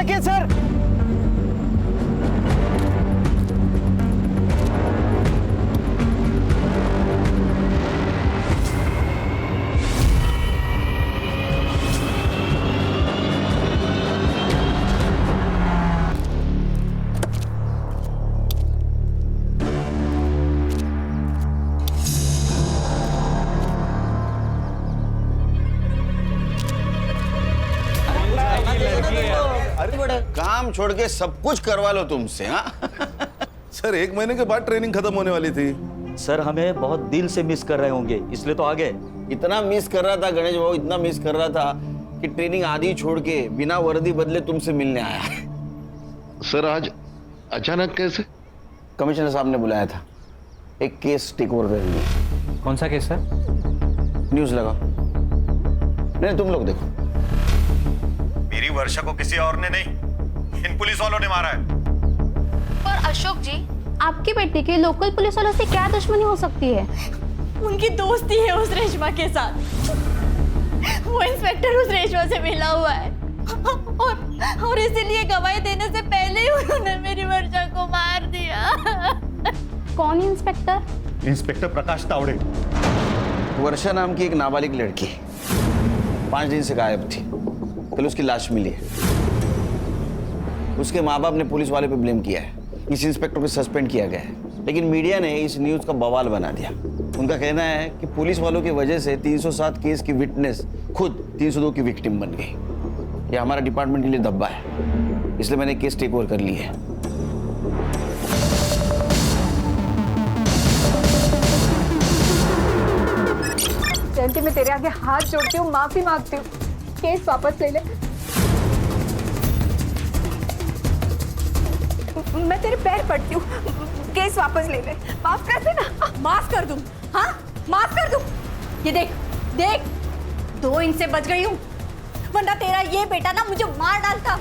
रखिए सर। काम छोड़ के सब कुछ करवा लो तुमसे। हाँ सर 1 महीने के बाद ट्रेनिंग खत्म होने वाली थी। सर हमें बहुत दिल से मिस कर रहे होंगे, इसलिए तो आ गए। इतना मिस कर रहा था गणेश भाऊ, इतना मिस कर रहा था कि ट्रेनिंग आधी छोड़ के बिना वर्दी बदले तुमसे मिलने आया। सर आज अचानक कैसे? कमिश्नर साहब ने बुलाया था, एक केस टेक ओवर कर लिया। कौन सा केस सर? न्यूज लगाओ। नहीं तुम लोग देखो। मेरी वर्षा को किसी और ने नहीं, इन पुलिस वालों ने मारा है। पर अशोक जी, आपकी बेटी के लोकल पुलिस वालों से क्या दुश्मनी हो सकती है? उनकी दोस्ती है उस रेशमा के साथ। वो इंस्पेक्टर उस रेशमा से मिला हुआ है और इसीलिए गवाही देने से पहले ही उन्होंने मेरी वर्षा को मार दिया। कौन इंस्पेक्टर? इंस्पेक्टर प्रकाश तावड़े। वर्षा नाम की एक नाबालिग लड़की 5 दिन से गायब थी। कल उसकी लाश मिली है। उसके माँ बाप ने पुलिस वाले पे ब्लेम किया है। इस इंस्पेक्टर को सस्पेंड किया गया है, लेकिन मीडिया ने इस न्यूज का बवाल बना दिया। उनका कहना है कि पुलिस वालों की वजह से 307 केस की विटनेस खुद 302 की विक्टिम बन गई। ये हमारा डिपार्टमेंट के लिए धब्बा है, इसलिए मैंने केस टेक ओवर कर ली है। जयंती, मैं तेरे आगे हाथ जोड़ती हूँ, माफी मांगती हूँ, केस वापस ले ले। मैं तेरे पैर पड़ती हूँ, केस वापस ले ले, माफ कर देना। माफ कर दूं? हाँ माफ कर दूं? ये देख देख, 2 इंच से बच गई हूँ, वरना तेरा ये बेटा ना मुझे मार डालता।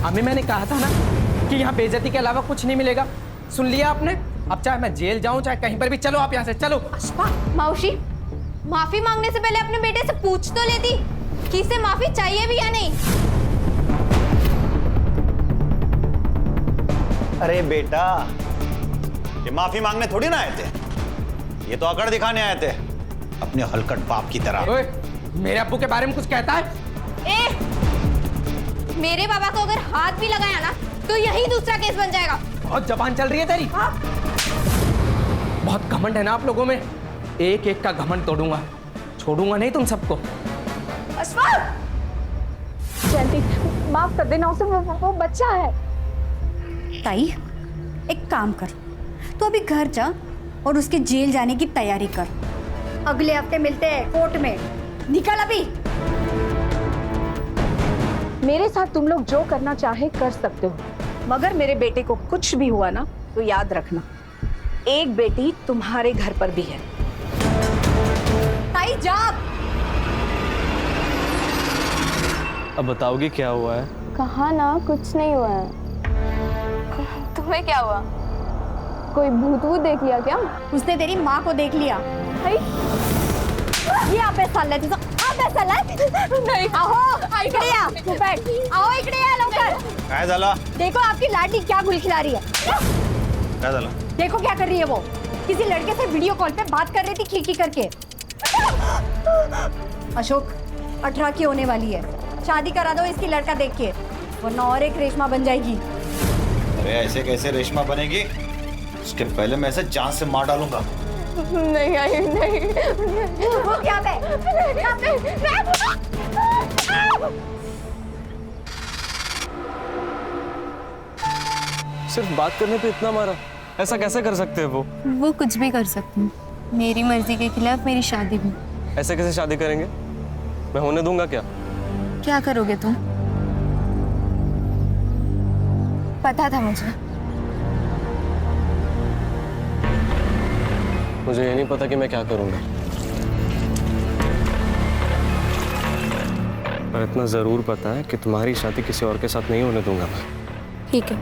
अम्मी मैंने कहा था ना कि यहाँ बेइज्जती के अलावा कुछ नहीं मिलेगा। सुन लिया आपने? अब चाहे मैं जेल जाऊं चाहे कहीं पर भी, चलो आप यहाँ से चलो। मौसी, माफी मांगने से पहले अपने बेटे से पूछ तो लेती कि इसे माफी चाहिए भी या नहीं। अरे बेटा, ये माफी मांगने थोड़ी ना आए थे, ये तो अकड़ दिखाने आए थे अपने हलकट बाप की तरह। ओए, मेरे अब्बू के बारे में कुछ कहता है? मेरे बाबा को अगर हाथ भी लगाया ना तो यही दूसरा केस बन जाएगा। बहुत जबान चल रही है तेरी। हाँ? बहुत घमंड है ना आप लोगों में, एक एक का घमंड तोड़ूंगा, छोड़ूंगा नहीं तुम सबको। जयंती माफ कर देना उसे, वो बच्चा है। ताई एक काम कर, तो अभी घर जा और उसके जेल जाने की तैयारी कर। अगले हफ्ते मिलते हैं कोर्ट में। निकल अभी। मेरे साथ तुम लोग जो करना चाहे कर सकते हो, मगर मेरे बेटे को कुछ भी हुआ ना तो याद रखना, एक बेटी तुम्हारे घर पर भी है। ताई जा। अब बताओगी क्या हुआ है? कहा ना कुछ नहीं हुआ है। तुम्हें क्या हुआ? कोई भूत वूत देख लिया क्या? उसने तेरी माँ को देख लिया। ये आप साल नहीं। आओ इकडे या, तू बैठ। आओ इकडे या लवकर। काय झाला? देखो आपकी लाडली क्या गुल खिला रही है। काय झाला? देखो क्या कर रही है वो, किसी लड़के से वीडियो कॉल पे बात कर रही थी खिड़की करके। अशोक 18 की होने वाली है, शादी करा दो इसकी लड़का देख के, वरना और एक रेशमा बन जाएगी। अरे ऐसे कैसे रेशमा बनेगी? उसके पहले मैं ऐसे जान से मार डालूंगा। नहीं आई नहीं। वो क्या है? सिर्फ बात करने पे इतना मारा? ऐसा कैसे कर सकते हैं वो कुछ भी कर सकते हैं, मेरी मर्जी के खिलाफ मेरी शादी भी। ऐसे कैसे शादी करेंगे? मैं होने दूंगा क्या? क्या करोगे तुम? पता था मुझे ये नहीं पता कि मैं क्या करूंगा, पर इतना जरूर पता है कि तुम्हारी शादी किसी और के साथ नहीं होने दूंगा मैं। ठीक है,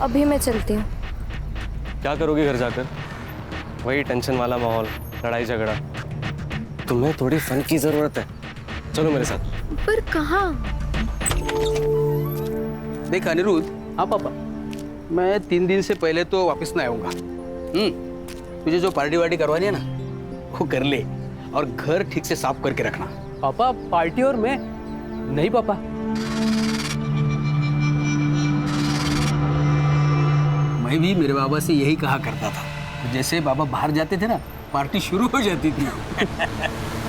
अभी मैं चलती हूँ। क्या करोगी घर जाकर? वही टेंशन वाला माहौल, लड़ाई झगड़ा। तुम्हें थोड़ी फन की जरूरत है। चलो मेरे साथ। पर कहाँ? देख अनिरुद्ध, हाँ पापा, मैं 3 दिन से पहले तो वापस ना आऊँगा। तुझे जो पार्टी वार्टी करवानी है ना, वो कर ले, और घर ठीक से साफ करके रखना। पापा पार्टी और मैं नहीं पापा। मैं भी मेरे बाबा से यही कहा करता था, जैसे बाबा बाहर जाते थे ना, पार्टी शुरू हो जाती थी।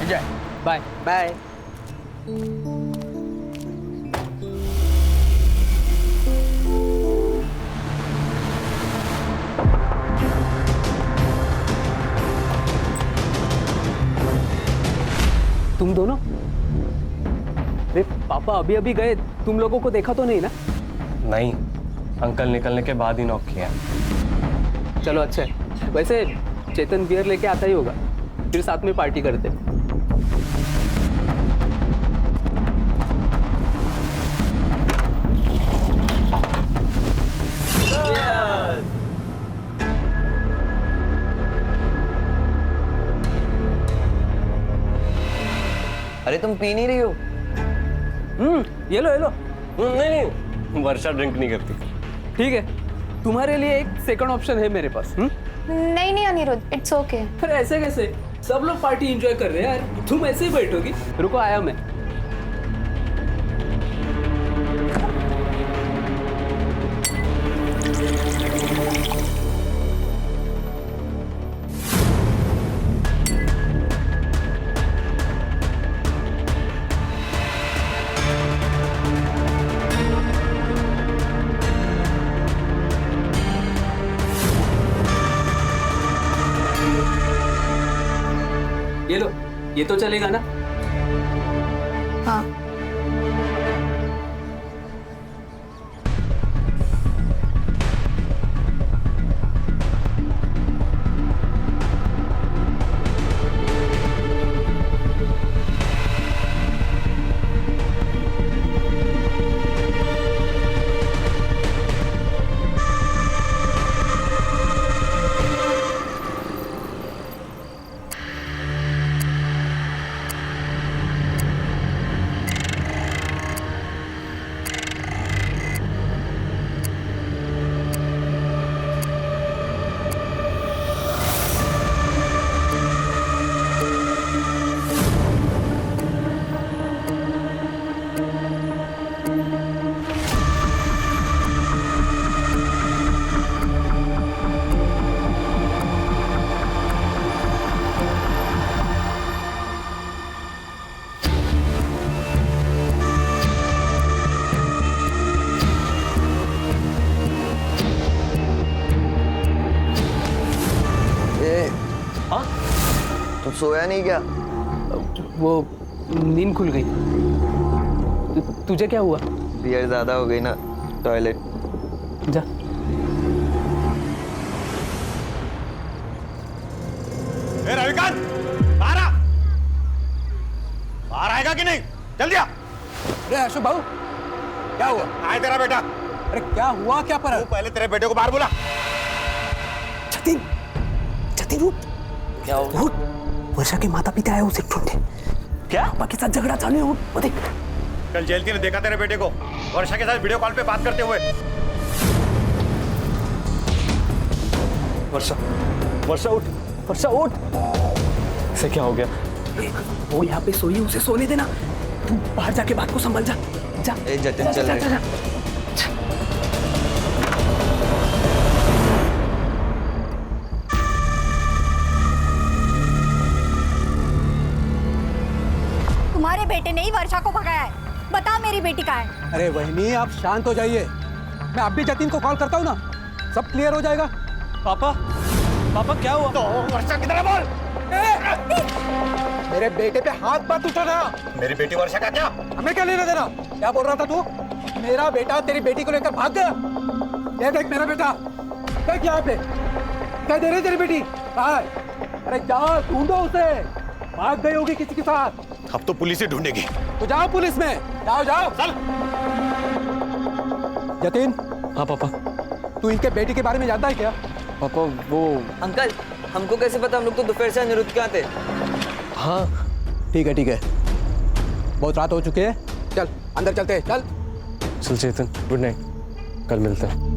जाए, बाय बाय। तुम दोनों? अरे पापा अभी अभी गए, तुम लोगों को देखा तो नहीं ना? नहीं, अंकल निकलने के बाद ही नॉक किया। चलो अच्छा है। वैसे चेतन बियर लेके आता ही होगा, फिर साथ में पार्टी करते। अरे तुम पी नहीं रही हो? ये लो ये लो। नहीं, वर्षा ड्रिंक नहीं करती। ठीक है, तुम्हारे लिए एक सेकंड ऑप्शन है मेरे पास। नहीं नहीं अनिरुद्ध, इट्स ओके। फिर ऐसे कैसे? सब लोग पार्टी एंजॉय कर रहे हैं यार, तुम ऐसे ही बैठोगी? रुको, आया मैं। ये लो, ये तो चलेगा ना? हाँ। सोया नहीं क्या? वो नींद खुल गई। तुझे क्या हुआ? बियर ज्यादा हो गई ना, टॉयलेट जा। रविकांत, बाहर आ! बाहर आएगा कि नहीं? जल्दी आ! अरे अशोक बाबू, क्या हुआ? आए तेरा बेटा। अरे क्या हुआ, क्या पर? तू पहले तेरे बेटे को बाहर बुला। जतिन, जतिन रुक। क्या हुआ? वर्षा के माता पिता आए उसे ढूंढे। क्या? पापा के साथ झगड़ा चालू है, वो देख। कल जयंती ने देखा तेरे बेटे को वर्षा के साथ वीडियो कॉल पे बात करते हुए। वर्षा, वर्षा उठ, वर्षा उठ। इसे क्या हो गया? वो यहाँ पे सोई है, उसे सोने देना। तू बाहर जाके बात को संभाल जा। जा। ए जतिन चल रहे। तुम्हारे बेटे ने ही वर्षा को भगाया है। बता मेरी बेटी कहाँ है? अरे बहनी, आप शांत हो जाइए। मैं अब भी जतिन को कॉल करता हूँ ना, सब क्लियर हो जाएगा। पापा, पापा क्या हुआ? तो वर्षा किधर है बोल? मेरे बेटे पे हाथ मत उठाना। मेरी बेटी वर्षा का क्या? हमें क्या लेना देना? क्या बोल रहा था तू? मेरा बेटा तेरी बेटी को लेकर भाग गया। ये देख मेरा बेटा, देख यहाँ पे। क्या दे रही तेरी बेटी? कहाँ है? अरे जाओ ढूंढो उसे, भाग गई होगी किसी के साथ। अब तो पुलिस ही ढूंढेगी। तो जाओ पुलिस में, जाओ जाओ। चल। जतिन। हाँ पापा। तू इनके बेटी के बारे में जानता है क्या? पापा वो अंकल, हमको कैसे पता? हम लोग तो दोपहर से अनिरुद्ध के यहाँ थे। हाँ ठीक है ठीक है। बहुत रात हो चुकी है, चल अंदर चलते हैं, चल। चल चेतन, गुड नाइट, कल मिलते हैं।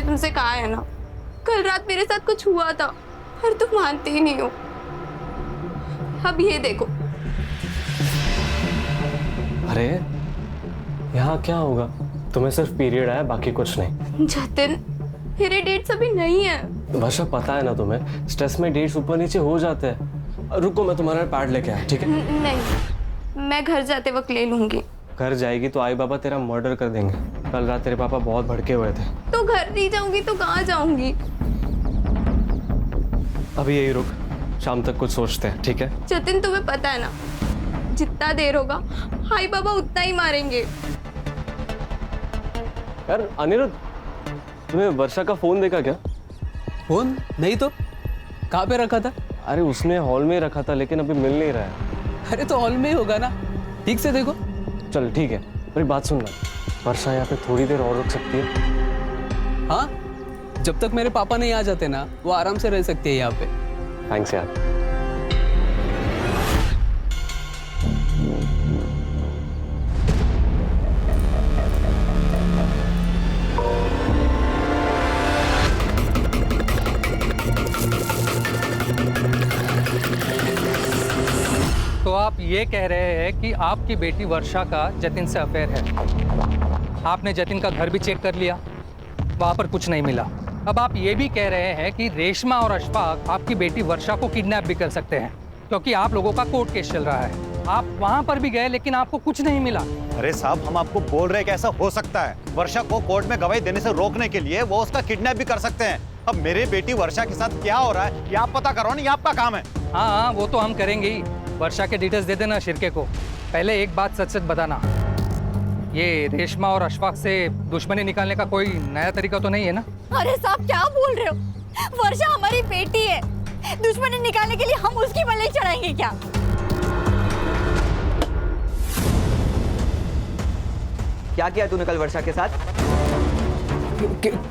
तुमसे कहा है ना, कल रात मेरे साथ कुछ हुआ था और तुम मानते ही नहीं हो। अब ये देखो। अरे यहाँ क्या होगा, तुम्हें सिर्फ पीरियड आया, बाकी कुछ नहीं। जतिन, मेरे डेट्स अभी नहीं है। वर्षा पता है ना तुम्हें, स्ट्रेस में डेट्स ऊपर नीचे हो जाते हैं। रुको, मैं तुम्हारा पैड लेके आया, ठीक है? नहीं, मैं घर जाते वक्त ले लूंगी। घर जाएगी तो आई बाबा तेरा मर्डर कर देंगे। कल रात तेरे पापा बहुत भड़के हुए थे। तो घर नहीं जाऊंगी तो कहाँ जाऊंगी? अभी यही रुक, शाम तक कुछ सोचते हैं, ठीक है? जतिन, तुम्हें पता है ना, जितना देर होगा हाई बाबा उतना ही मारेंगे। यार अनिरुद्ध, तुम्हें वर्षा का फोन देखा क्या? फोन नहीं तो कहाँ पे रखा था? अरे उसने हॉल में रखा था, लेकिन अभी मिल नहीं रहा है। अरे तो हॉल में ही होगा ना, ठीक से देखो। चल ठीक है, मेरी बात सुनना, वर्षा यहाँ पे थोड़ी देर और रुक सकती है? हाँ, जब तक मेरे पापा नहीं आ जाते ना, वो आराम से रह सकती है यहाँ पे। थैंक्स यार। तो आप ये कह रहे हैं कि आपकी बेटी वर्षा का जतिन से अफेयर है। आपने जतिन का घर भी चेक कर लिया, वहाँ पर कुछ नहीं मिला। अब आप ये भी कह रहे हैं कि रेशमा और अशफाक आपकी बेटी वर्षा को किडनैप भी कर सकते हैं, क्योंकि आप लोगों का कोर्ट केस चल रहा है। आप वहाँ पर भी गए लेकिन आपको कुछ नहीं मिला। अरे साहब, हम आपको बोल रहे हैं कि ऐसा हो सकता है। वर्षा को कोर्ट में गवाही देने से रोकने के लिए वो उसका किडनैप भी कर सकते हैं। अब मेरी बेटी वर्षा के साथ क्या हो रहा है ये आप पता करो ना, ये आपका काम है। हाँ, वो तो हम करेंगे ही। वर्षा के डिटेल्स दे देना शिरके को। पहले एक बात सच सच बताना, ये रेशमा और अशफाक से दुश्मनी निकालने का कोई नया तरीका तो नहीं है ना? अरे साहब, क्या बोल रहे हो? वर्षा हमारी बेटी है, दुश्मनी निकालने के लिए हम उसकी बलि चढ़ाएंगे क्या? क्या किया तूने कल वर्षा के साथ?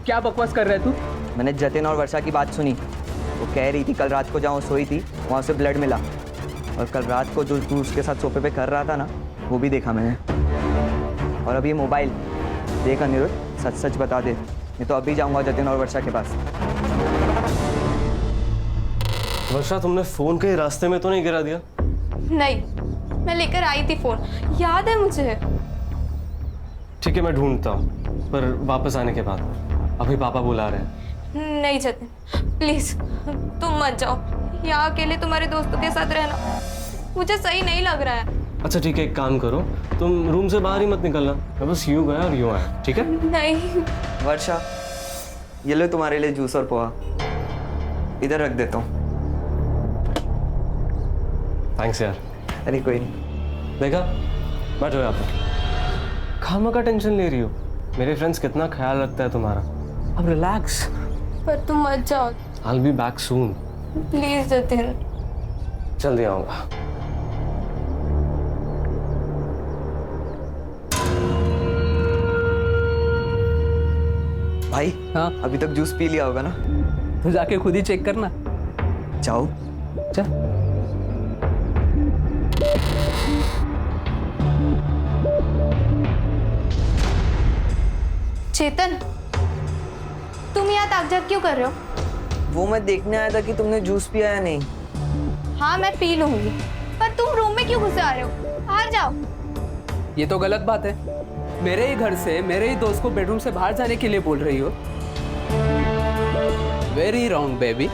क्या बकवास कर रहा है तू? मैंने जतिन और वर्षा की बात सुनी। वो कह रही थी कल रात को जहाँ सोई थी वहाँ से ब्लड मिला, और कल रात को जो तू उसके साथ सोफे पे कर रहा था ना, वो भी देखा मैंने। और अब ये मोबाइल देख अनिरुद्ध, सच सच बता दे, नहीं तो अभी जाऊंगा जतिन और वर्षा के पास। वर्षा, तुमने फोन कहीं रास्ते में तो नहीं गिरा दिया? नहीं, मैं लेकर आई थी फोन, याद है मुझे। ठीक है, मैं ढूंढता हूँ, पर वापस आने के बाद। अभी पापा बुला रहे हैं। नहीं जतिन, प्लीज तुम मत जाओ। यहाँ अकेले तुम्हारे दोस्तों के साथ रहना मुझे सही नहीं लग रहा है। अच्छा ठीक है, एक काम करो, तुम रूम से बाहर ही मत निकलना। मैं बस यूं गया और यूं आया, ठीक है? नहीं। वर्षा, ये लो तुम्हारे लिए जूस और पोहा, इधर रख देता हूँ। थैंक्स यार। अरे कोई नहीं। देखा, बैठो यहाँ पर। खामा का टेंशन ले रही हो? मेरे फ्रेंड्स कितना ख्याल रखता है तुम्हारा। अब रिलैक्स। पर तुम मत जाओ। I'll be back soon. Please Jatin. जल्दी आऊंगा। भाई, हाँ, अभी तक जूस पी लिया होगा ना? तो जाके खुद ही चेक करना। जाओ। चल। चेतन, तुम यहाँ ताकझाक क्यों कर रहे हो? वो मैं देखने आया था कि तुमने जूस पिया या नहीं। हाँ, मैं पी लूंगी, पर तुम रूम में क्यों घुसे आ रहे हो? बाहर जाओ। ये तो गलत बात है। मेरे ही घर से मेरे ही दोस्त को बेडरूम से बाहर जाने के लिए बोल रही हो। Very wrong baby.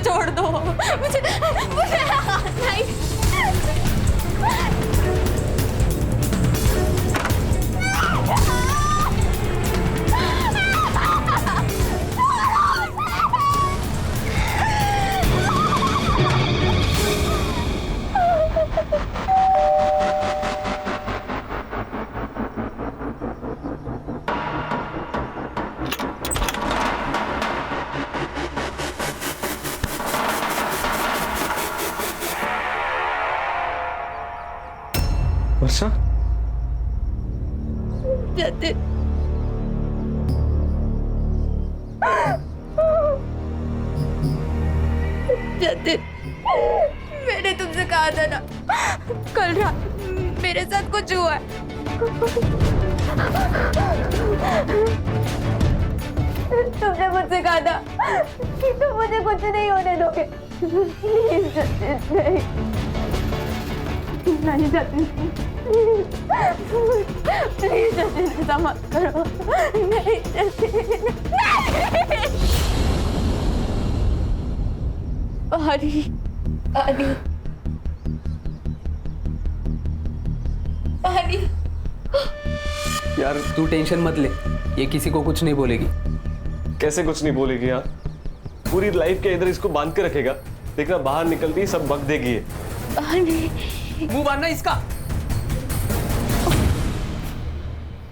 छोड़ दो, मुझे नहीं। वर्षा, जतिन, जतिन, मैंने तुमसे कहा था ना, कल रात मेरे साथ कुछ हुआ है। तुमने मुझसे कहा था कि तुम मुझे कुछ नहीं होने दोगे। प्लीज जतिन, नहीं जतिन, प्लीज जतिन, ऐसा मत करो। नहीं जतिन, पानी, पानी, पानी। यार तू टेंशन मत ले, ये किसी को कुछ नहीं बोलेगी। कैसे कुछ नहीं बोलेगी यार? पूरी लाइफ के इधर इसको बांध के रखेगा, देखना बाहर निकलती ही सब बक देगी ये। पानी। मुंह बांधना इसका।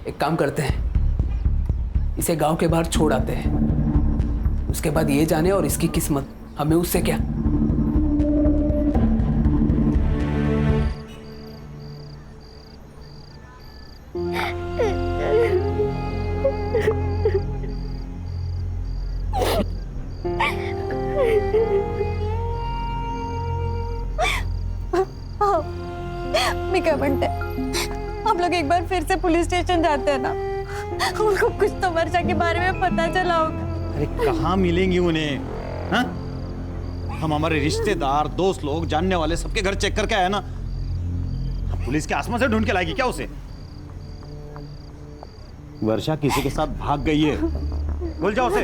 एक काम करते हैं, इसे गांव के बाहर छोड़ आते हैं, उसके बाद ये जाने और इसकी किस्मत, हमें उससे क्या। मैं क्या बनता है, हम लोग एक बार फिर से पुलिस स्टेशन जाते हैं ना, उनको कुछ तो वर्षा के बारे में पता चला होगा। अरे कहाँ मिलेंगी उन्हें? हाँ? हम हमारे रिश्तेदार, दोस्त लोग, जानने वाले सबके घर चेक करके आए ना। पुलिस के आसमान से ढूंढ के लाएगी क्या उसे? वर्षा किसी के साथ भाग गई है, भूल जाओ उसे।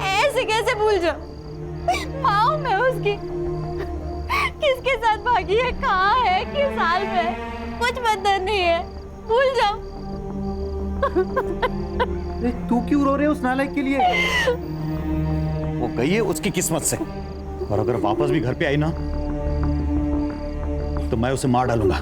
ऐसे कैसे भूल जाओ? माँ मैं उसकी, किसके साथ भागी है, कहाँ है, किस हाल में है, कुछ पता नहीं है, भूल जाओ। तू क्यों रो रहे है उस नालायक के लिए? वो गई है उसकी किस्मत से, और अगर वापस भी घर पे आई ना तो मैं उसे मार डालूंगा।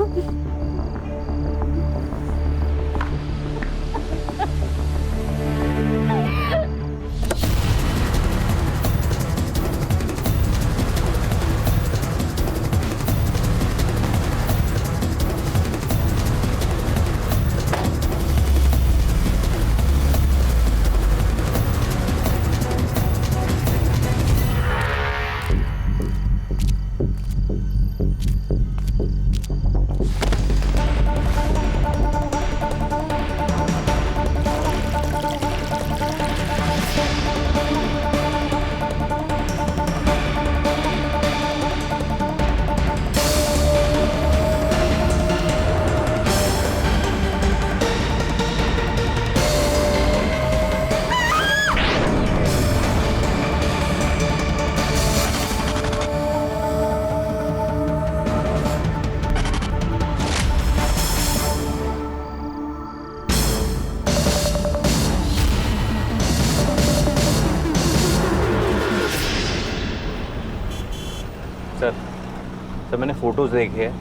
सर मैंने फोटोज देखे हैं,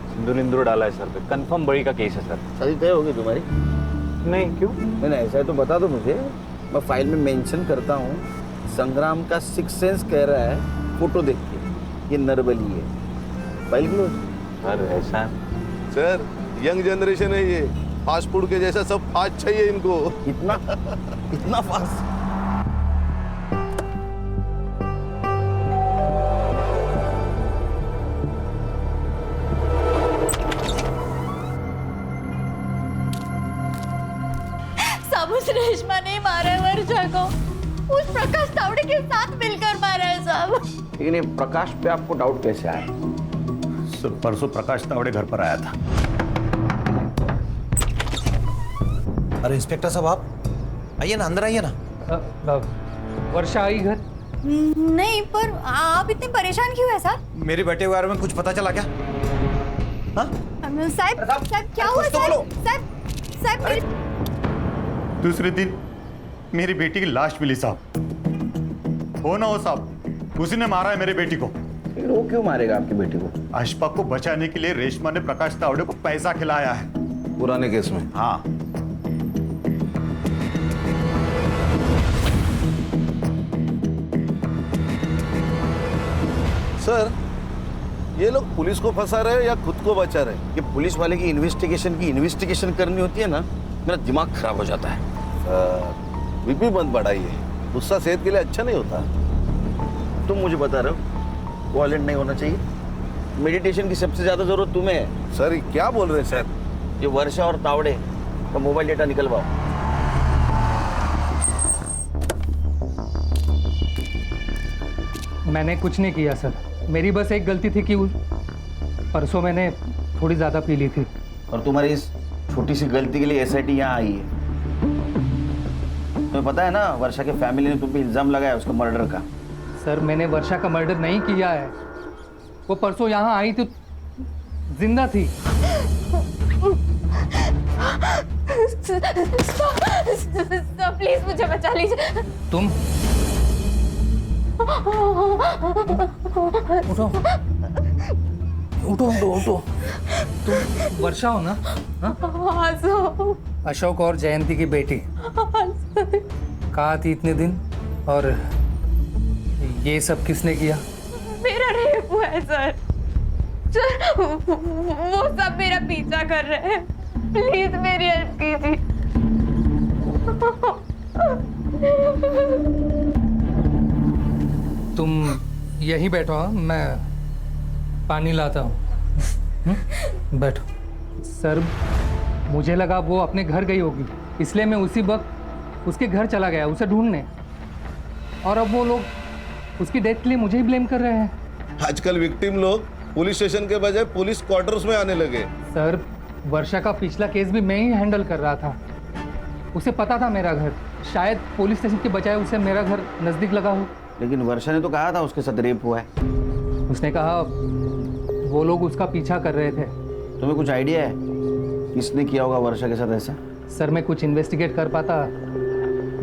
सिंदूर इंदूर डाला है सर पे, कंफर्म बड़ी का केस है सर। शादी तय होगी तुम्हारी? नहीं, क्यों? मैंने ऐसा है तो बता दो मुझे, मैं फाइल में मेंशन करता हूँ। संग्राम का सिक्स सेंस कह रहा है फोटो देख के ये नरबली है। File close. सर ऐसा सर, यंग जनरेशन है ये, फास्ट फूड के जैसा सब फास्ट चाहिए इनको। इतना फास्ट? उस रेशमा ने मारा है वर्षा को, उस प्रकाश तावड़े के साथ मिलकर मारा है साहब। लेकिन ये प्रकाश पे आपको डाउट कैसे आया? सर परसों प्रकाश तावड़े घर पर आया था। अरे इंस्पेक्टर साहब, आप आइए ना, अंदर आइए ना। वर्षा आई घर? नहीं, पर आप इतने परेशान क्यों है सर? मेरे बेटे के बारे में कुछ पता चला क्या? हाँ? साहब साहब क्या हुआ साहब? साहब मेरे... दूसरे दिन मेरी बेटी की लाश मिली साहब। हो ना हो साहब, उसी ने मारा है मेरी बेटी को। वो क्यों मारेगा आपकी बेटी को? अशफाक को बचाने के लिए रेशमा ने प्रकाश तावड़े को पैसा खिलाया है। पुराने केस में? हाँ। सर, ये लोग पुलिस को फंसा रहे हैं या खुद को बचा रहे हैं? ये पुलिस वाले की इन्वेस्टिगेशन करनी होती है ना, मेरा दिमाग खराब हो जाता है। बीपी मत बढ़ाइए, गुस्सा सेहत के लिए अच्छा नहीं होता। तुम मुझे बता रहे हो वॉलेंट नहीं होना चाहिए? मेडिटेशन की सबसे ज्यादा जरूरत तुम्हें है। सर, ये क्या बोल रहे हैं सर? ये वर्षा और तावड़े का मोबाइल डेटा निकलवाओ। मैंने कुछ नहीं किया सर, मेरी बस एक गलती थी कि परसों मैंने थोड़ी ज़्यादा पी ली थी। और तुम्हारी इस छोटी सी गलती के लिए SIT यहाँ आई है। तुम्हें पता है ना, वर्षा के फैमिली ने तुम पे इल्जाम लगाया उसका मर्डर का। सर, मैंने वर्षा का मर्डर नहीं किया है। वो परसों यहाँ आई तो जिंदा थी। सर प्लीज मुझे बचा लीजिए। तुम उठो उठो उठो उठो। तुम वर्षा हो ना? हाँ सर। अशोक और जयंती की बेटी। कहाँ थी इतने दिन? और ये सब किसने किया? मेरा रेप हुआ है सर। वो सब मेरा पीछा कर रहे हैं। प्लीज मेरी हेल्प कीजिए। तुम यहीं बैठो, हाँ? मैं पानी लाता हूँ। बैठो। सर, मुझे लगा वो अपने घर गई होगी, इसलिए मैं उसी वक्त उसके घर चला गया उसे ढूंढने। और अब वो लोग उसकी डेथ के लिए मुझे ही ब्लेम कर रहे हैं। आजकल विक्टिम लोग पुलिस स्टेशन के बजाय पुलिस क्वार्टर्स में आने लगे। सर, वर्षा का पिछला केस भी मैं ही हैंडल कर रहा था। उसे पता था मेरा घर, शायद पुलिस स्टेशन के बजाय उसे मेरा घर नज़दीक लगा हो। लेकिन वर्षा ने तो कहा था उसके साथ रेप हुआ है। उसने कहा वो लोग उसका पीछा कर रहे थे। तुम्हें कुछ आइडिया है किसने किया होगा वर्षा के साथ ऐसा? सर, मैं कुछ इन्वेस्टिगेट कर पाता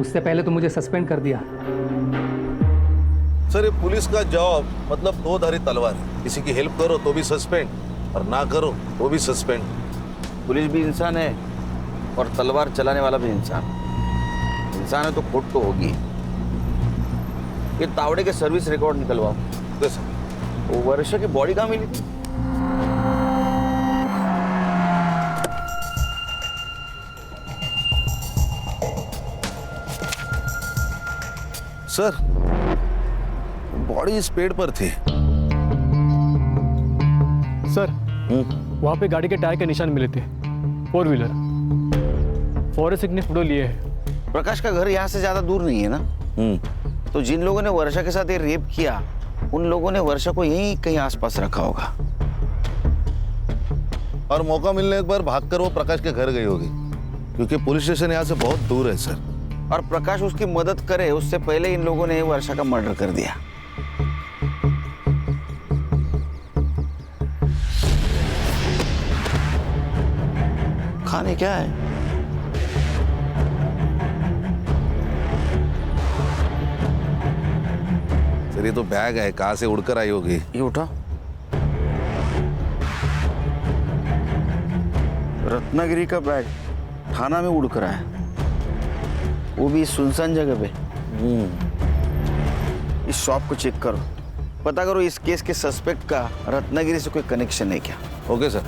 उससे पहले तो मुझे सस्पेंड कर दिया। सर, ये पुलिस का जॉब मतलब दो धारी तलवार है। किसी की हेल्प करो तो भी सस्पेंड, और ना करो तो भी सस्पेंड। पुलिस भी इंसान है और तलवार चलाने वाला भी इंसान है, तो खोट तो होगी। ये तावड़े के सर्विस रिकॉर्ड निकलवाओ। वो वर्षा की बॉडी कहाँ मिली थी? सर, बॉडी इस पेड़ पर थी। सर, वहाँ पे गाड़ी के टायर के निशान मिले थे, 4 व्हीलर। फॉरेंसिक ने फोटो लिए हैं। प्रकाश का घर यहाँ से ज्यादा दूर नहीं है ना? तो जिन लोगों ने वर्षा के साथ ये रेप किया, उन लोगों ने वर्षा को यहीं कहीं आसपास रखा होगा। और मौका मिलने पर भागकर वो प्रकाश के घर गई होगी, क्योंकि पुलिस स्टेशन यहाँ से बहुत दूर है सर। और प्रकाश उसकी मदद करे उससे पहले इन लोगों ने वर्षा का मर्डर कर दिया। खाने क्या है? सर, ये तो बैग है, कहाँ से उड़कर आई होगी। ये उठा। रत्नागिरी का बैग थाना में उड़कर आया, वो भी सुनसान जगह पे। इस शॉप को चेक करो, पता करो इस केस के सस्पेक्ट का रत्नागिरी से कोई कनेक्शन है क्या। Okay sir.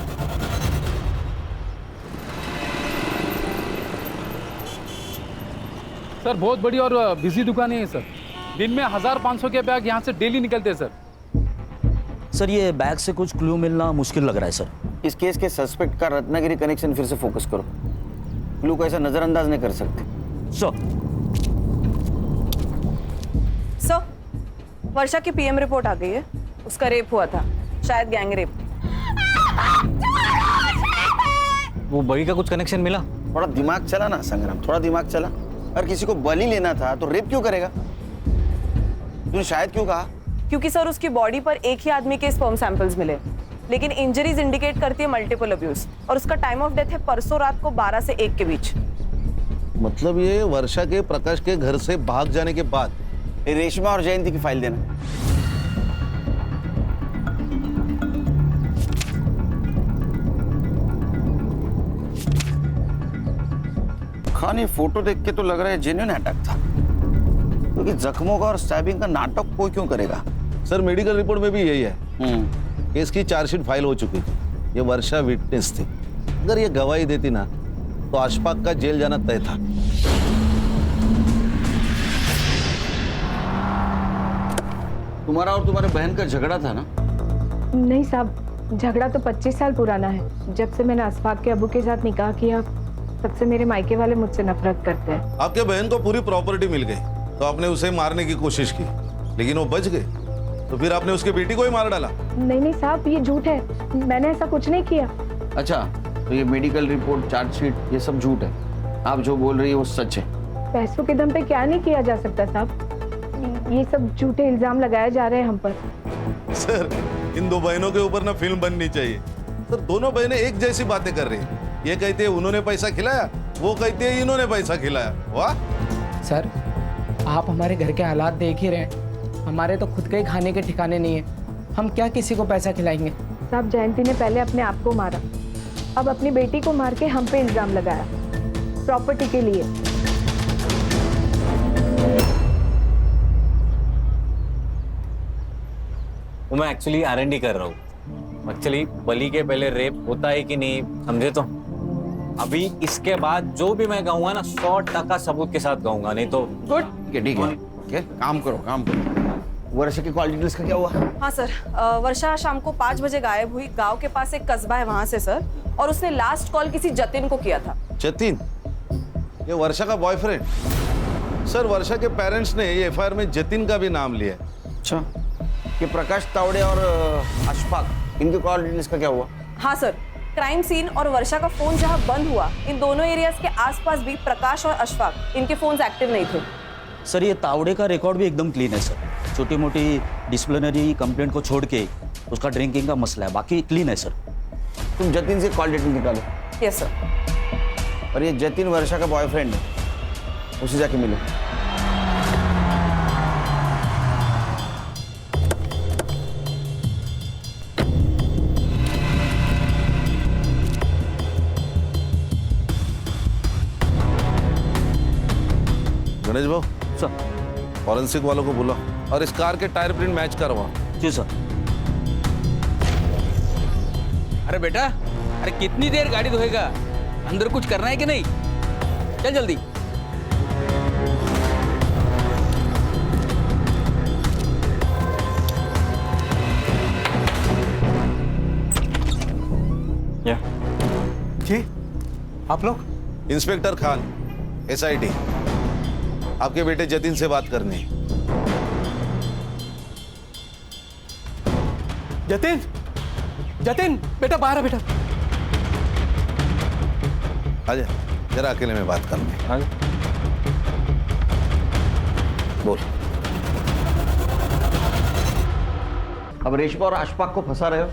सर, बहुत बड़ी और बिजी दुकान है सर। दिन में 1500 के बैग यहाँ से डेली निकलते हैं सर। सर, ये बैग से कुछ क्लू मिलना मुश्किल लग रहा है सर। इस केस के सस्पेक्ट का रत्नागिरी कनेक्शन फिर से फोकस करो। क्लू को ऐसा नजरअंदाज नहीं कर सकते। सर, वर्षा की PM रिपोर्ट आ गई है। उसका रेप हुआ था, शायद गैंग रेप। वो बड़ी का कुछ कनेक्शन मिला? थोड़ा दिमाग चला ना संग्राम, थोड़ा दिमाग चला। अगर किसी को बलि लेना था तो रेप क्यों करेगा? तूने शायद क्यों कहा? क्योंकि सर उसकी बॉडी पर एक ही आदमी के स्पर्म सैंपल्स मिले, लेकिन इंजरीज इंडिकेट करती है मल्टीपल अब्यूज, और उसका टाइम ऑफ डेथ है परसों रात को 12 से 1 के बीच। मतलब ये वर्षा के प्रकाश के घर से भाग जाने के बाद। ये रेशमा और जयंती की फाइल देना। खान, ये फोटो देख के तो लग रहा है जेन्युइन अटैक था, क्योंकि जख्मों का और स्टैबिंग का नाटक कोई क्यों करेगा? सर मेडिकल रिपोर्ट में भी यही है। केस की चार्जशीट फाइल हो चुकी थी। ये वर्षा विटनेस थी। अगर ये गवाही देती ना तो अशफाक का जेल जाना तय था। तुम्हारा और तुम्हारे बहन का झगड़ा था ना? नहीं साहब, झगड़ा तो 25 साल पुराना है। जब से मैंने अशफाक के अबू के साथ निकाह किया तब से मेरे मायके वाले मुझसे नफरत करते हैं। आपके बहन को पूरी प्रॉपर्टी मिल गई तो आपने उसे मारने की कोशिश की, लेकिन वो बच गए, तो फिर आपने उसकी बेटी को ही मार डाला। नहीं साहब, ये झूठ है, मैंने ऐसा कुछ नहीं किया। अच्छा, तो ये मेडिकल रिपोर्ट, चार्जशीट, ये सब झूठ है। आप जो बोल रही है वो सच है। पैसों के दम पे क्या नहीं किया जा सकता साहब, ये सब झूठे इल्जाम लगाए जा रहे हैं हम पर। सर इन दो बहनों के ऊपर ना फिल्म बननी चाहिए। सर दोनों बहनें एक जैसी बातें कर रही हैं। ये कहते हैं उन्होंने पैसा खिलाया, वो कहते हैं इन्होंने पैसा खिलाया। वाह सर, आप हमारे घर के हालात देख ही रहे हैं। हमारे तो खुद के ही खाने के ठिकाने नहीं है, हम क्या किसी को पैसा खिलाएंगे? साहब, जयंती ने पहले अपने आप को मारा, अब अपनी बेटी को मार के हम पे इल्जाम लगाया प्रॉपर्टी के लिए। वो मैं एक्चुअली R&D कर रहा हूँ। एक्चुअली बलि के पहले रेप होता है कि नहीं, समझे? तो अभी इसके बाद जो भी मैं कहूँगा ना 100% सबूत के साथ कहूँगा, नहीं तो गुड। ठीक है, काम करो। वर्षा की कॉल डिटेल्स का क्या हुआ? हाँ सर, वर्षा शाम को 5 बजे गायब हुई। गांव के पास एक कस्बा है वहां से सर, और उसने लास्ट कॉल किसी जतिन को किया था। जतिन? ये वर्षा का बॉयफ्रेंड? सर वर्षा के पेरेंट्स ने ये FIR में जतिन का भी नाम लिया है। अच्छा, ये प्रकाश तावड़े और अशफाक, इनके कॉल डिटेल्स का क्या हुआ? हाँ सर, क्राइम सीन और वर्षा का फोन जहाँ बंद हुआ, इन दोनों एरियाज के आसपास भी प्रकाश और अशफाक, इनके फोन्स एक्टिव नहीं थे। सर ये तावड़े का रिकॉर्ड भी एकदम क्लीन है सर। छोटी मोटी डिसिप्लिनरी कंप्लेंट को छोड़ के उसका ड्रिंकिंग का मसला है, बाकी क्लीन है सर। तुम जतिन से कॉल डिटेल निकालो। Yes sir. और ये जतिन वर्षा का बॉयफ्रेंड है, उसे जाके मिलो। गणेश भाऊ, सर फॉरेंसिक वालों को बुलाओ और इस कार के टायर प्रिंट मैच करवाओ। जी सर। अरे बेटा, अरे कितनी देर गाड़ी धोएगा? अंदर कुछ करना है कि नहीं? चल जल्दी। जी आप लोग? इंस्पेक्टर खान, SID, आपके बेटे जतिन से बात करनी है। जतिन, जतिन बेटा बाहर आ बेटा। आजा, जरा अकेले में बात करनी है। बोल। अब रेशमा और अशफाक को फंसा रहे हो?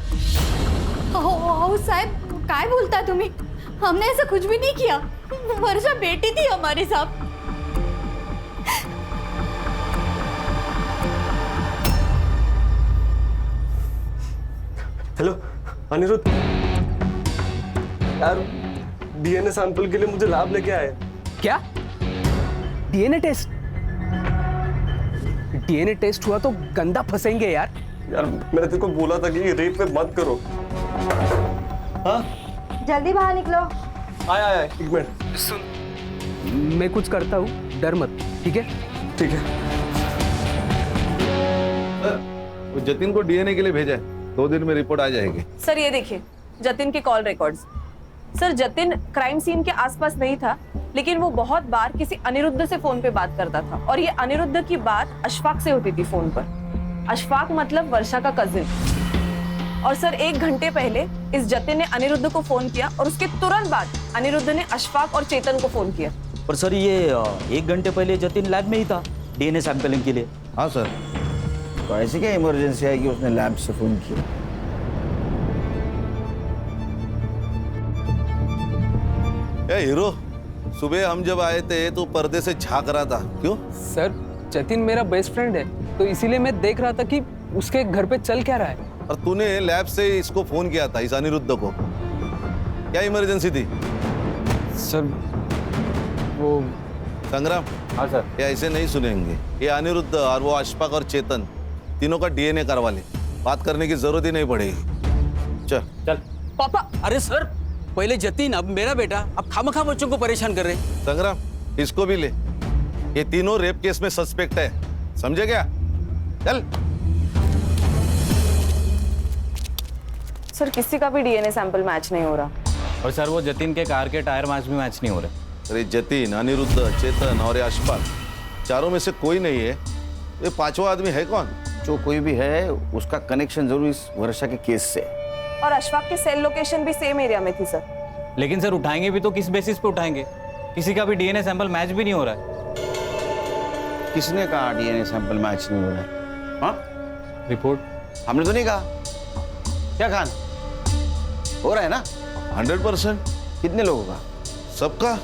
साहब काय बोलता तुम्ही? हमने ऐसा कुछ भी नहीं किया। वर्षा बेटी थी हमारी साहब। हेलो अनिरुद्ध, यार DNA सैंपल के लिए मुझे लैब लेके आए। क्या? DNA test? DNA टेस्ट हुआ तो गंदा फंसेंगे यार। यार मैंने तेरे को बोला था कि रेप पे मत करो। हाँ जल्दी बाहर निकलो। आया एक मिनट। सुन, मैं कुछ करता हूँ, डर मत, ठीक है? ठीक है। वो जतिन को DNA के लिए भेजा है, 2 दिन में रिपोर्ट आ जाएगी। सर ये देखिए जतिन के call records. Sir Jatin crime scene के आसपास नहीं था, लेकिन वो बहुत बार किसी अनिरुद्ध से फोन पे बात करता था, और ये अनिरुद्ध की बात अशफाक से होती थी फोन पर। अशफाक मतलब वर्षा का कजिन। और सर 1 घंटे पहले इस जतिन ने अनिरुद्ध को फोन किया, और उसके तुरंत बाद अनिरुद्ध ने अशफाक और चेतन को फोन किया। पर सर ये 1 घंटे पहले जतिन लैब में ही था DNA सैंपलिंग के लिए। हाँ सर, तो ऐसी क्या इमरजेंसी है कि उसने लैब से फोन किया? ए हीरो, सुबह हम जब आए थे तो पर्दे से झांक रहा था, क्यों? सर जतिन मेरा बेस्ट फ्रेंड है, तो इसीलिए मैं देख रहा था कि उसके घर पे चल क्या रहा है। और तूने लैब से इसको फोन किया था, इस अनिरुद्ध को, क्या इमरजेंसी थी? सर वो संग्राम। हाँ सर। ये ऐसे नहीं सुनेंगे। ये अनिरुद्ध और वो अशफाक और चेतन तीनों का डीएनए करवा ले, बात करने की जरूरत ही नहीं पड़ेगी। चल चल। पापा, अरे सर पहले जतिन, अब मेरा बेटा, अब खामखा बच्चों को परेशान कर रहे हैं। संग्राम, इसको भी ले, ये तीनों रेप केस में सस्पेक्ट है, समझे क्या? चल। सर किसी का भी डीएनए सैंपल मैच नहीं हो रहा। और सर वो जतिन के कार के टायर मैच भी मैच नहीं हो रहे। अरे जतिन, अनिरुद्ध, चेतन और अशफाक, चारों में से कोई नहीं है। ये पांचवा आदमी है कौन? जो कोई भी है उसका कनेक्शन जरूर इस वर्षा के केस से। और अशफाक की सेल लोकेशन भी सेम एरिया में थी सर। लेकिन सर उठाएंगे भी तो किस बेसिस पे उठाएंगे? किसी का भी डीएनए सैंपल मैच भी नहीं हो रहा है। किसने कहा डीएनए सैंपल मैच नहीं हो रहा है? हाँ, रिपोर्ट हमने तो नहीं कहा। क्या खान हो रहा है ना? 100%। कितने लोगों का? सबका।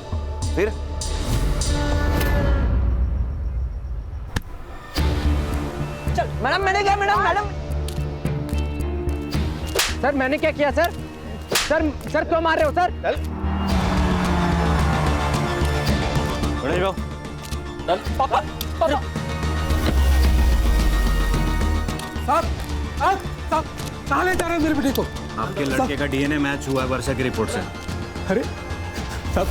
फिर चल मैडम, मैंने क्या? मैडम सर मैंने क्या किया सर? सर क्यों मार रहे हो सर? चल बड़े जाओ। चल पापा, पापा। साहब कहाँ ले जा रहे हैं मेरे बेटे को? आपके लड़के का डीएनए मैच हुआ है वर्षा की रिपोर्ट से। अरे साहब,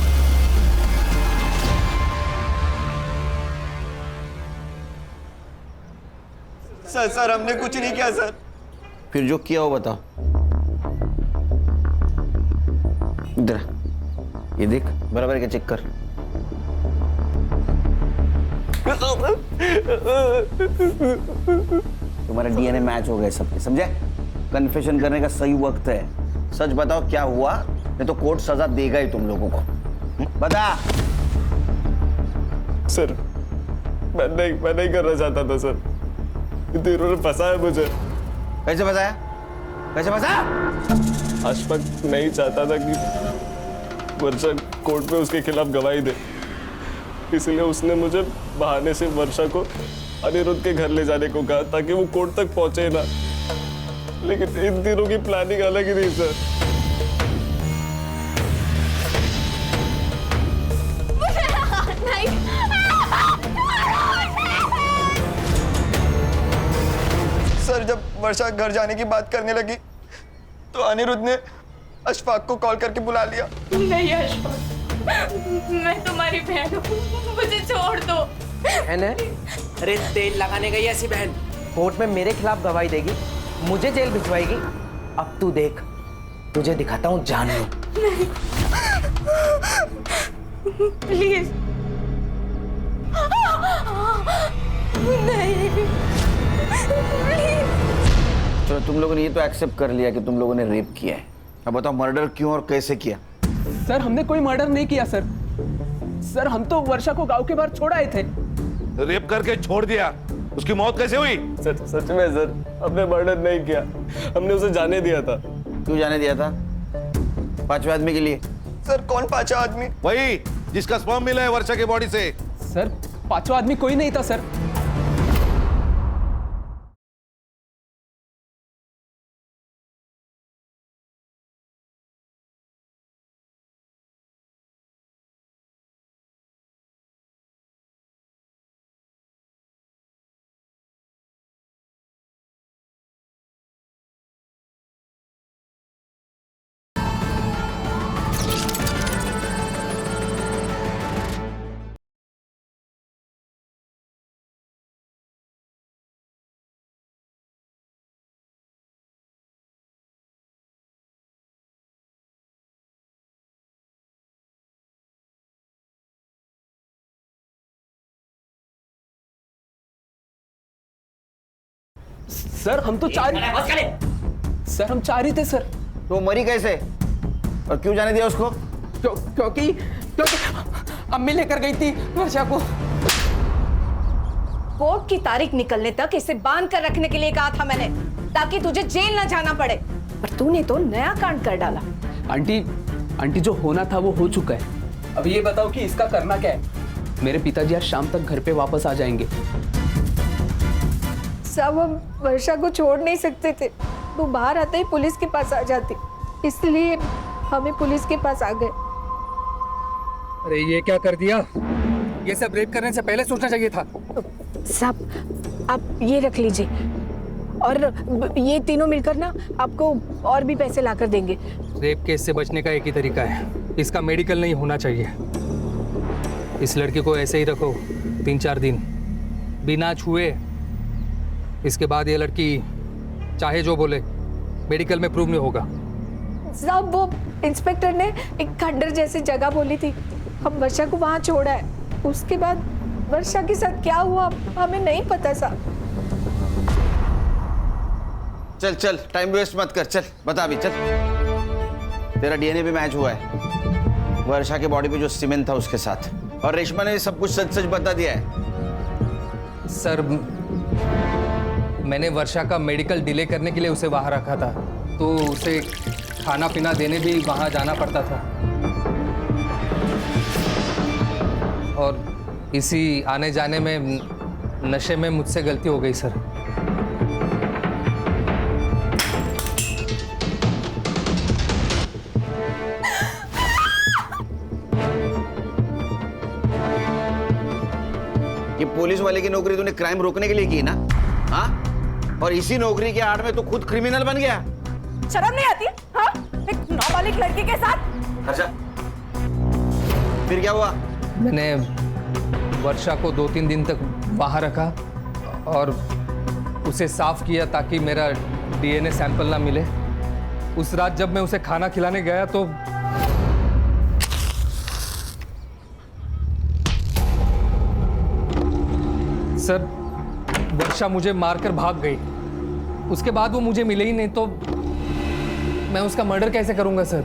सर हमने कुछ नहीं किया सर। फिर जो किया हो बताओ। इधर ये देख, बराबर के चेक कर। तुम्हारा डीएनए मैच हो गए सबके, समझे? कन्फेशन करने का सही वक्त है। सच बताओ क्या हुआ, नहीं तो कोर्ट सजा देगा ही तुम लोगों को। बता। सर मैं नहीं करना चाहता था सर, इन्होंने फंसाया मुझे। कैसे फंसाया? कैसे फंसाया? अशफाक नहीं चाहता था कि वर्षा कोर्ट में उसके खिलाफ गवाही दे, इसलिए उसने मुझे बहाने से वर्षा को अनिरुद्ध के घर ले जाने को कहा ताकि वो कोर्ट तक पहुंचे ना। लेकिन इन दिनों की प्लानिंग अलग ही थी सर। सर जब वर्षा घर जाने की बात करने लगी तो अनिरुद्ध ने अशफाक को कॉल करके बुला लिया। नहीं अशफाक, मैं तुम्हारी बहन हूँ, मुझे छोड़ दो। बहन है? अरे तेल लगाने गई ऐसी बहन कोर्ट में मेरे खिलाफ गवाही देगी, मुझे जेल भिजवाएगी। अब तू देख, तुझे दिखाता हूँ जानू। प्लीज नहीं, चलो तुम लोगों ने ये तो एक्सेप्ट कर लिया कि तुम लोगों ने रेप किया है। अब बताओ मर्डर क्यों और कैसे किया? सर हमने कोई मर्डर नहीं किया सर। सर हम तो वर्षा को गांव के बाहर छोड़ आए थे। रेप करके छोड़ दिया, उसकी मौत कैसे हुई? सच में सर हमने मर्डर नहीं किया, हमने उसे जाने दिया था। क्यों जाने दिया था? पांचवें आदमी के लिए। सर कौन पांचवा आदमी? वही जिसका स्पर्म मिला है वर्षा की बॉडी से। सर पांचवा आदमी कोई नहीं था सर। सर हम तो चार सर हम चार ही थे सर। तो मरी कैसे और क्यों जाने दिया उसको? क्योंकि अम्मी लेकर गई थी वर्षा को। कोर्ट की तारीख निकलने तक इसे बांध कर रखने के लिए कहा था मैंने, ताकि तुझे जेल न जाना पड़े, पर तूने तो नया कांड कर डाला। आंटी जो होना था वो हो चुका है। अब ये बताओ कि इसका करना क्या है? मेरे पिताजी आज शाम तक घर पे वापस आ जाएंगे। सब हम वर्षा को छोड़ नहीं सकते थे, वो बाहर आते ही पुलिस के पास आ जाती, इसलिए हमें पुलिस के पास आ गए। अरे ये क्या कर दिया? ये सब रेप करने से पहले सोचना चाहिए था। साहब आप ये रख लीजिए, और ये तीनों मिलकर ना आपको और भी पैसे लाकर देंगे। रेप केस से बचने का एक ही तरीका है, इसका मेडिकल नहीं होना चाहिए। इस लड़की को ऐसे ही रखो 3-4 दिन बिना छुए, इसके बाद ये लड़की चाहे जो बोले मेडिकल में प्रूव नहीं होगा। साहब वो इंस्पेक्टर ने एक खंडर जैसी जगह बोली थी, हम वर्षा को वहां छोड़ा है, उसके बाद वर्षा के साथ क्या हुआ हमें नहीं पता साहब। चल चल, टाइम वेस्ट मत कर, चल बता अभी, चल। तेरा डीएनए भी मैच हुआ है वर्षा के बॉडी पे जो सीमेंट था उसके साथ, और रेशमा ने सब कुछ सच सच बता दिया है। सर मैंने वर्षा का मेडिकल डिले करने के लिए उसे वहां रखा था, तो उसे खाना पीना देने भी वहां जाना पड़ता था, और इसी आने जाने में नशे में मुझसे गलती हो गई सर। ये पुलिस वाले की नौकरी तूने क्राइम रोकने के लिए की ना? हाँ, और इसी नौकरी के आड़ में तो खुद क्रिमिनल बन गया। शर्म नहीं आती? हाँ, एक नाबालिग लड़की के साथ। अच्छा, फिर क्या हुआ? मैंने वर्षा को 2-3 दिन तक वहां रखा और उसे साफ किया ताकि मेरा डीएनए सैंपल ना मिले। उस रात जब मैं उसे खाना खिलाने गया तो सर वर्षा मुझे मारकर भाग गई। उसके बाद वो मुझे मिले ही नहीं, तो मैं उसका मर्डर कैसे करूंगा सर?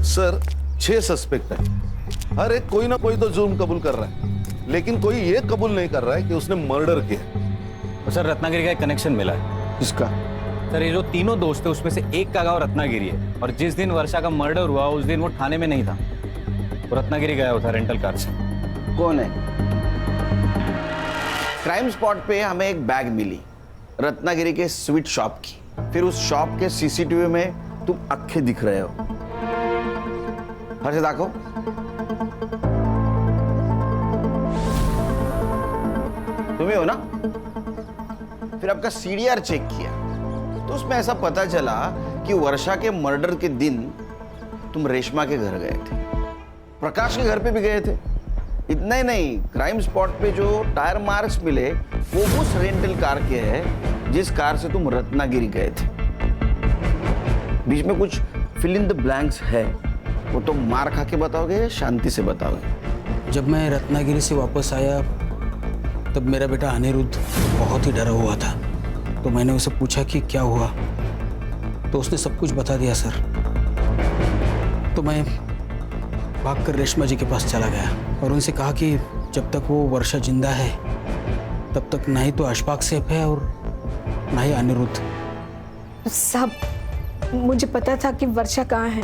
सर 6 सस्पेक्ट है, हर एक कोई ना कोई तो जुर्म कबूल कर रहा है, लेकिन कोई ये कबूल नहीं कर रहा है कि उसने मर्डर किया। तो सर रत्नागिरी का एक कनेक्शन मिला है। किसका? सर ये जो तीनों दोस्त थे उसमें से एक का गांव रत्नागिरी है, और जिस दिन वर्षा का मर्डर हुआ उस दिन वो थाने में नहीं था, वो रत्नागिरी गया हुआ था रेंटल कार से। कौन है? क्राइम स्पॉट पे हमें एक बैग मिली रत्नागिरी के स्वीट शॉप की, फिर उस शॉप के सीसीटीवी में तुम अक्खे दिख रहे हो। हर्षद दाखो। तुम ही हो ना? फिर आपका सीडीआर चेक किया तो उसमें ऐसा पता चला कि वर्षा के मर्डर के दिन तुम रेशमा के घर गए थे, प्रकाश के घर पे भी गए थे। इतना ही नहीं, क्राइम स्पॉट पे जो टायर मार्क्स मिले वो उस रेंटल कार के हैं जिस कार से तुम रत्नागिरी गए थे। बीच में कुछ फिल इन द ब्लैंक्स है, वो तो मार खा के बताओगे या शांति से बताओगे? जब मैं रत्नागिरी से वापस आया तब मेरा बेटा अनिरुद्ध बहुत ही डरा हुआ था, तो मैंने उसे पूछा कि क्या हुआ, तो उसने सब कुछ बता दिया सर। तो मैं भागकर रेशमा जी के पास चला गया और उनसे कहा कि जब तक वो वर्षा जिंदा है तब तक ना ही तो अशफाक सेफ है और ना ही अनिरुद्ध। साहब मुझे पता था कि वर्षा कहाँ है,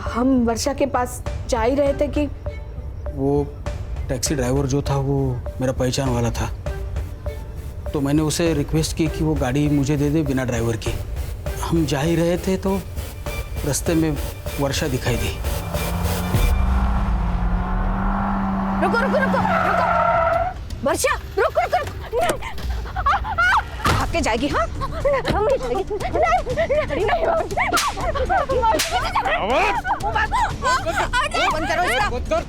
हम वर्षा के पास जा ही रहे थे कि वो टैक्सी ड्राइवर जो था वो मेरा पहचान वाला था, तो मैंने उसे रिक्वेस्ट की कि वो गाड़ी मुझे दे दे बिना ड्राइवर की। हम जा ही रहे थे तो रास्ते में वर्षा दिखाई दी। रुको रुको रुको रुको, वर्षा रुक रुक रुक, भाग के जाएगी। हाँ हम नहीं जाएगी, नहीं नहीं बंद करो इसका, चल।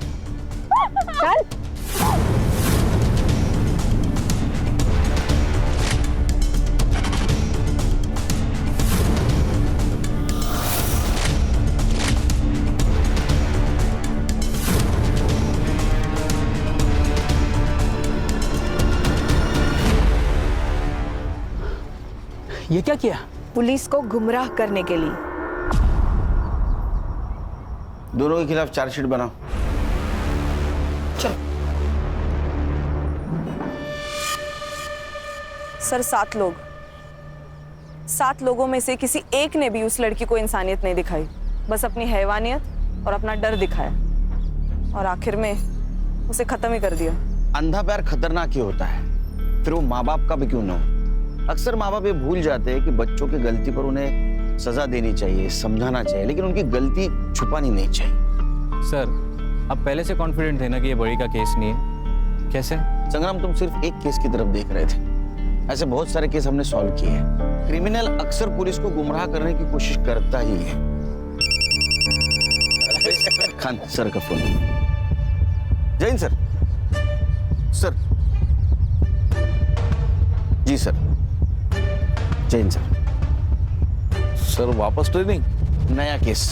ये क्या किया? पुलिस को गुमराह करने के लिए। दोनों के खिलाफ चार्जशीट बनाओ। चल सर 7 लोग, 7 लोगों में से किसी एक ने भी उस लड़की को इंसानियत नहीं दिखाई, बस अपनी हैवानियत और अपना डर दिखाया और आखिर में उसे खत्म ही कर दिया। अंधा प्यार खतरनाक ही होता है, फिर वो माँ बाप का भी क्यों ना हो। अक्सर माँ बाप ये भूल जाते हैं कि बच्चों की गलती पर उन्हें सजा देनी चाहिए, समझाना चाहिए, लेकिन उनकी गलती छुपानी नहीं चाहिए। सर आप पहले से कॉन्फिडेंट थे ना कि ये बड़ी का केस नहीं है, कैसे? संग्राम, तुम सिर्फ एक केस की तरफ देख रहे थे, ऐसे बहुत सारे केस हमने सॉल्व किए हैं। क्रिमिनल अक्सर पुलिस को गुमराह करने की कोशिश करता ही है। खान सर का फोन। जैन सर। सर जी सर। जैन सर। सर वापस ट्रेनिंग? नया केस।